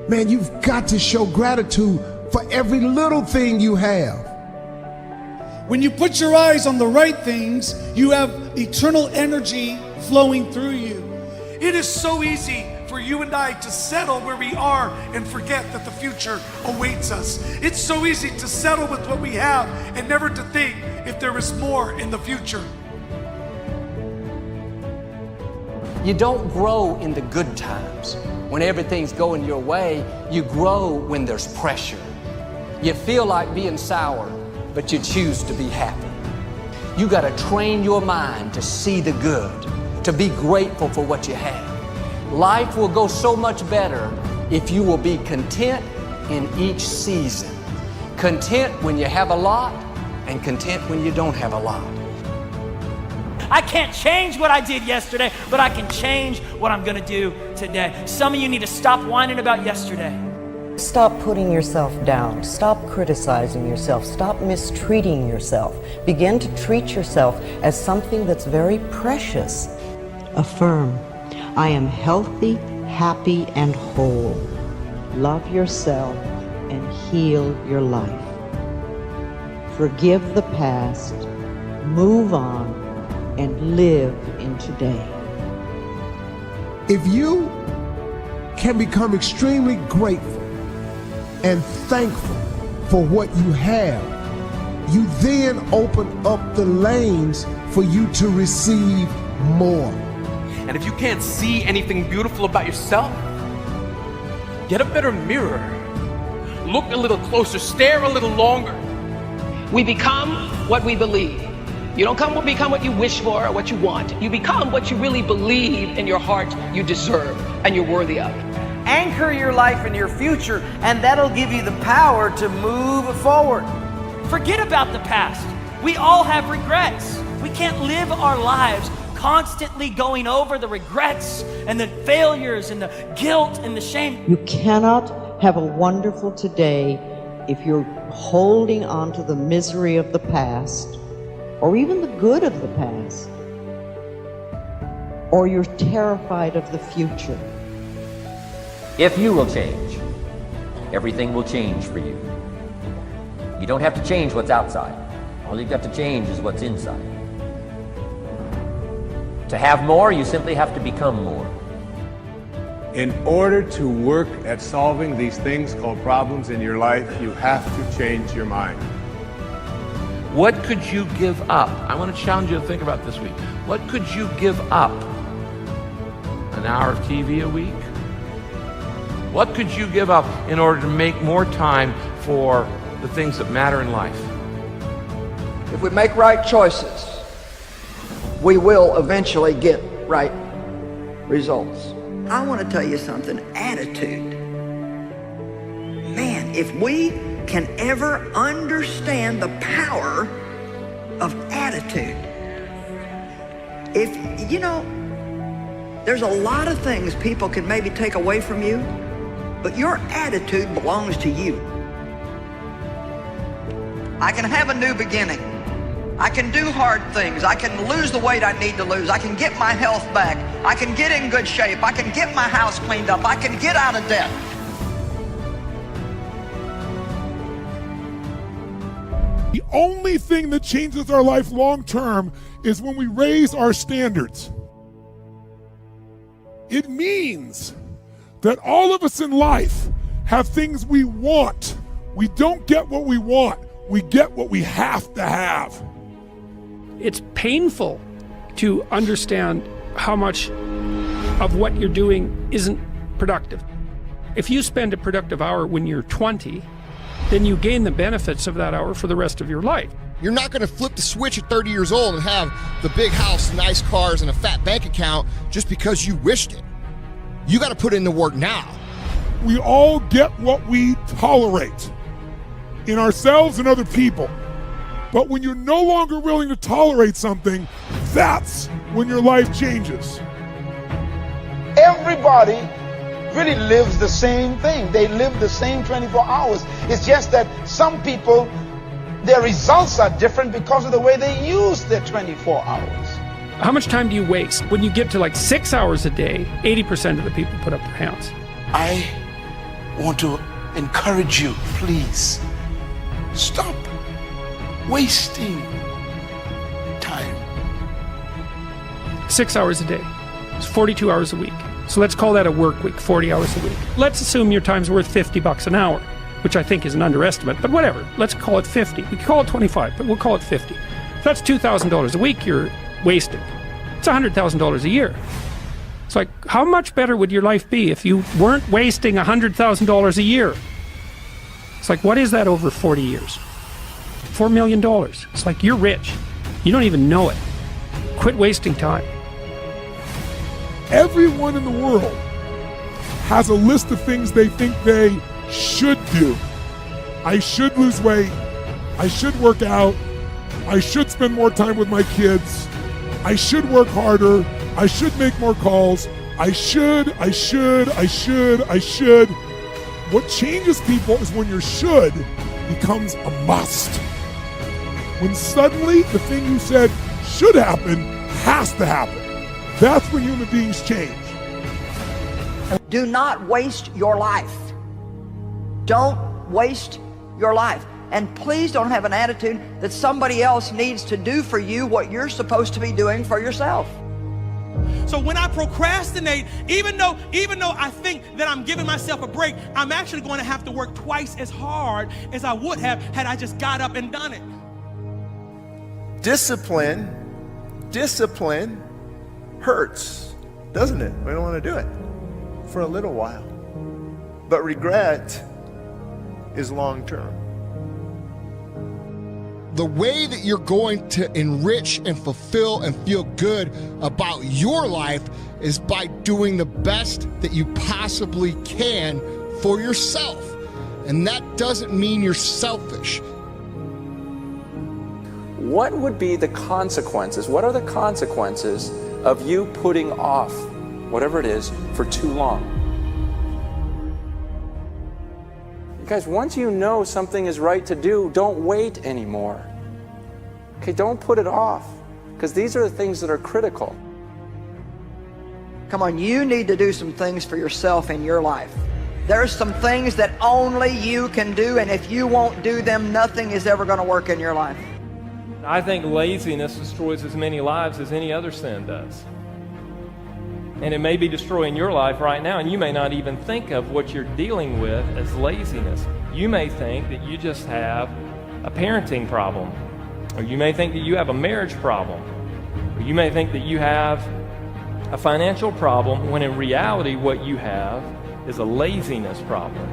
Man, you've got to show gratitude for every little thing you have. When you put your eyes on the right things, you have eternal energy flowing through you. It is so easy for you and I to settle where we are and forget that the future awaits us. It's so easy to settle with what we have and never to think if there is more in the future. You don't grow in the good times. When everything's going your way, you grow when there's pressure. You feel like being sour, but you choose to be happy. You got to train your mind to see the good, to be grateful for what you have. Life will go so much better if you will be content in each season. Content when you have a lot, and content when you don't have a lot. I can't change what I did yesterday, but I can change what I'm gonna do today. Some of you need to stop whining about yesterday. Stop putting yourself down. Stop criticizing yourself. Stop mistreating yourself. Begin to treat yourself as something that's very precious. Affirm, I am healthy, happy, and whole. Love yourself and heal your life. Forgive the past, move on, and live in today. If you can become extremely grateful and thankful for what you have, you then open up the lanes for you to receive more. And if you can't see anything beautiful about yourself, get a better mirror. Look a little closer, stare a little longer. We become what we believe. You don't become what you wish for or what you want. You become what you really believe in your heart you deserve and you're worthy of. Anchor your life in your future, and that'll give you the power to move forward. Forget about the past. We all have regrets. We can't live our lives constantly going over the regrets and the failures and the guilt and the shame. You cannot have a wonderful today if you're holding on to the misery of the past, or even the good of the past, or you're terrified of the future. If you will change, everything will change for you. You don't have to change what's outside. All you've got to change is what's inside. To have more, you simply have to become more. In order to work at solving these things called problems in your life, you have to change your mind. What could you give up? I want to challenge you to think about this week. What could you give up? An hour of TV a week? What could you give up in order to make more time for the things that matter in life? If we make right choices, we will eventually get right results. I want to tell you something, attitude. Man, if we can ever understand the power of attitude. If, you know, there's a lot of things people can maybe take away from you, but your attitude belongs to you. I can have a new beginning. I can do hard things. I can lose the weight I need to lose. I can get my health back. I can get in good shape. I can get my house cleaned up. I can get out of debt. The only thing that changes our life long term is when we raise our standards. It means that all of us in life have things we want. We don't get what we want. We get what we have to have. It's painful to understand how much of what you're doing isn't productive. If you spend a productive hour when you're 20, then you gain the benefits of that hour for the rest of your life. You're not going to flip the switch at 30 years old and have the big house, nice cars, and a fat bank account just because you wished it. You got to put in the work now. We all get what we tolerate in ourselves and other people. But when you're no longer willing to tolerate something, that's when your life changes. Everybody really lives the same thing. They live the same 24 hours. It's just that some people, their results are different because of the way they use their 24 hours. How much time do you waste? When you get to like 6 hours a day, 80% of the people put up their hands. I want to encourage you, please, stop wasting time. 6 hours a day. It's 42 hours a week. So let's call that a work week, 40 hours a week. Let's assume your time's worth $50 an hour, which I think is an underestimate, but whatever. Let's call it 50. We can call it 25, but we'll call it 50. That's $2,000 a week you're wasting. It's $100,000 a year. It's like, how much better would your life be if you weren't wasting $100,000 a year? It's like, what is that over 40 years? $4 million. It's like, you're rich. You don't even know it. Quit wasting time. Everyone in the world has a list of things they think they should do. I should lose weight. I should work out. I should spend more time with my kids. I should work harder. I should make more calls. I should. What changes people is when your should becomes a must. When suddenly the thing you said should happen has to happen. That's when human beings change. Do not waste your life. Don't waste your life. And please don't have an attitude that somebody else needs to do for you what you're supposed to be doing for yourself. So when I procrastinate, even though I think that I'm giving myself a break, I'm actually going to have to work twice as hard as I would have had I just got up and done it. Discipline hurts, doesn't it? We don't want to do it for a little while. But regret is long term. The way that you're going to enrich and fulfill and feel good about your life is by doing the best that you possibly can for yourself. And that doesn't mean you're selfish. What would be the consequences? What are the consequences of you putting off whatever it is for too long? You guys, once you know something is right to do, don't wait anymore. Okay, don't put it off, because these are the things that are critical. Come on, you need to do some things for yourself in your life. There's some things that only you can do, and if you won't do them, nothing is ever going to work in your life. I think laziness destroys as many lives as any other sin does. And it may be destroying your life right now, and you may not even think of what you're dealing with as laziness. You may think that you just have a parenting problem, or you may think that you have a marriage problem, or you may think that you have a financial problem, when in reality what you have is a laziness problem.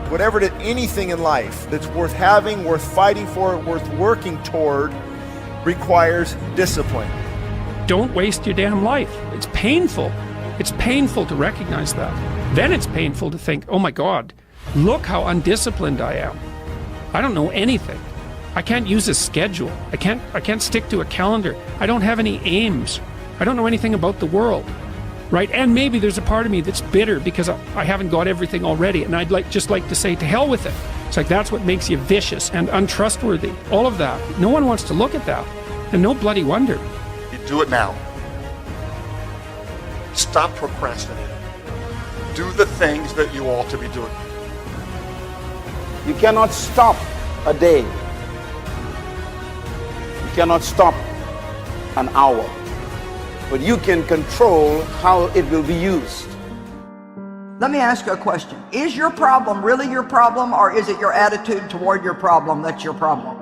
Whatever anything in life that's worth having, worth fighting for, worth working toward, requires discipline. Don't waste your damn life. It's painful. It's painful to recognize that. Then it's painful to think, oh my God, look how undisciplined I am. I don't know anything. I can't use a schedule. I can't stick to a calendar. I don't have any aims. I don't know anything about the world. Right? And maybe there's a part of me that's bitter because I haven't got everything already, and I'd just like to say to hell with it. It's like that's what makes you vicious and untrustworthy. All of that. No one wants to look at that. And no bloody wonder. You do it now. Stop procrastinating. Do the things that you ought to be doing. You cannot stop a day. You cannot stop an hour. But you can control how it will be used. Let me ask you a question. Is your problem really your problem, or is it your attitude toward your problem that's your problem?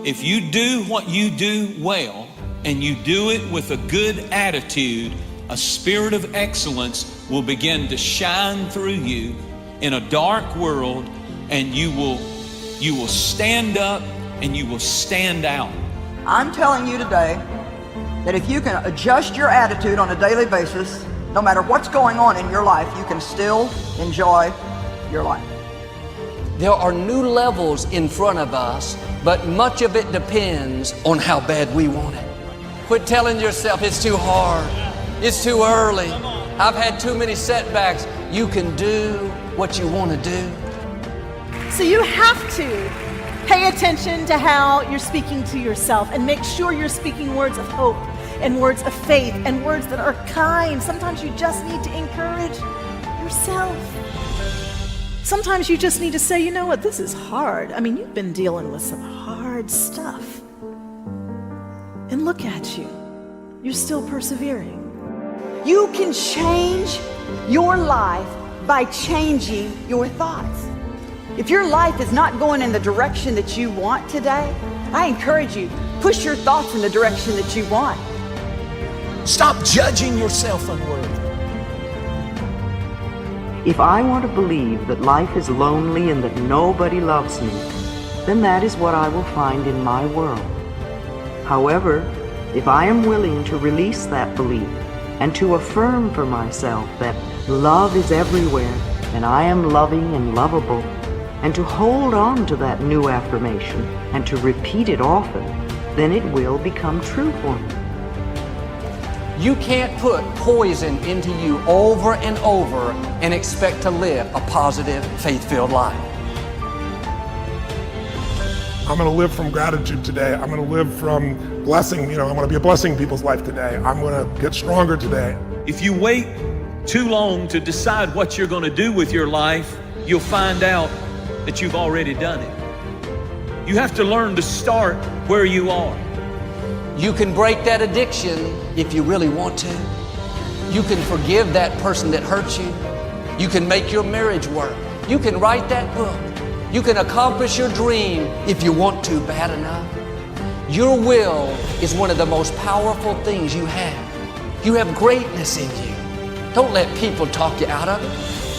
If you do what you do well, and you do it with a good attitude, a spirit of excellence will begin to shine through you in a dark world, and you will stand up and you will stand out. I'm telling you today that if you can adjust your attitude on a daily basis, no matter what's going on in your life, you can still enjoy your life. There are new levels in front of us, but much of it depends on how bad we want it. Quit telling yourself it's too hard, it's too early, I've had too many setbacks. You can do what you want to do. So you have to pay attention to how you're speaking to yourself, and make sure you're speaking words of hope and words of faith and words that are kind. Sometimes you just need to encourage yourself. Sometimes you just need to say, you know what, this is hard. I mean, you've been dealing with some hard stuff. And look at you. You're still persevering. You can change your life by changing your thoughts. If your life is not going in the direction that you want today, I encourage you, push your thoughts in the direction that you want. Stop judging yourself unworthy. If I want to believe that life is lonely and that nobody loves me, then that is what I will find in my world. However, if I am willing to release that belief and to affirm for myself that love is everywhere and I am loving and lovable, and to hold on to that new affirmation and to repeat it often, then it will become true for me. You can't put poison into you over and over and expect to live a positive, faith-filled life. I'm going to live from gratitude today. I'm going to live from blessing. I'm going to be a blessing in people's life today. I'm going to get stronger today. If you wait too long to decide what you're going to do with your life, you'll find out that you've already done it. You have to learn to start where you are. You can break that addiction if you really want to. You can forgive that person that hurt you. You can make your marriage work. You can write that book. You can accomplish your dream if you want to bad enough. Your will is one of the most powerful things you have. You have greatness in you. Don't let people talk you out of it.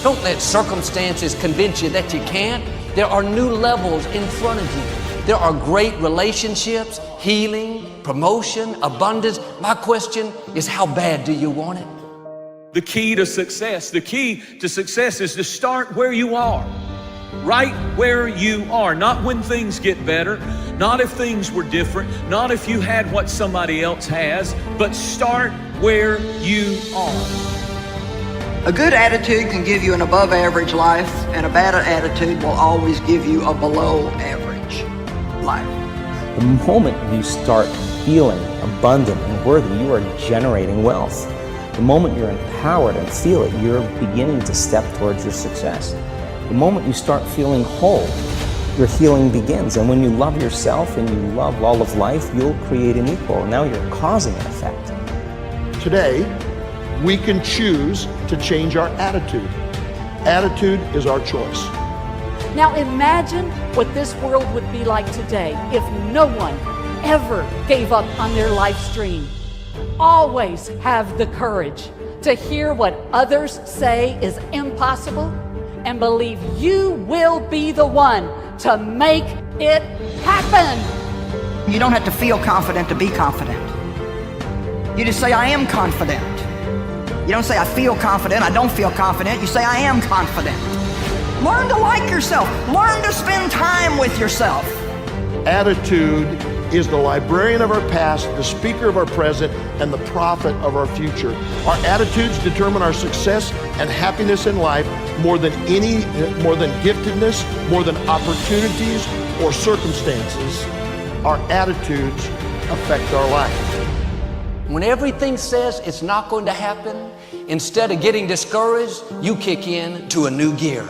Don't let circumstances convince you that you can't. There are new levels in front of you. There are great relationships, healing, promotion, abundance. My question is, how bad do you want it? The key to success is to start where you are. Right where you are, not when things get better, not if things were different, not if you had what somebody else has, but start where you are. A good attitude can give you an above average life, and a bad attitude will always give you a below average life. The moment you start feeling abundant and worthy, you are generating wealth. The moment you're empowered and feel it, you're beginning to step towards your success. The moment you start feeling whole, your healing begins. And when you love yourself and you love all of life, you'll create an equal. Now you're causing an effect. Today, we can choose to change our attitude. Attitude is our choice. Now imagine what this world would be like today if no one ever gave up on their life's dream. Always have the courage to hear what others say is impossible and believe you will be the one to make it happen. You don't have to feel confident to be confident. You just say, I am confident. You don't say, I feel confident, I don't feel confident. You say, I am confident. Learn to like yourself. Learn to spend time with yourself. Attitude is the librarian of our past, the speaker of our present, and the prophet of our future. Our attitudes determine our success and happiness in life more than giftedness, more than opportunities or circumstances. Our attitudes affect our life. When everything says it's not going to happen, instead of getting discouraged, you kick in to a new gear.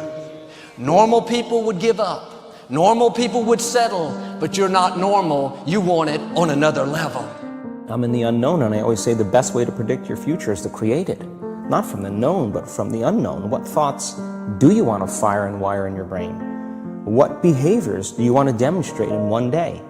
Normal people would give up. Normal people would settle, but you're not normal. You want it on another level. I'm in the unknown, and I always say the best way to predict your future is to create it. Not from the known, but from the unknown. What thoughts do you want to fire and wire in your brain? What behaviors do you want to demonstrate in one day?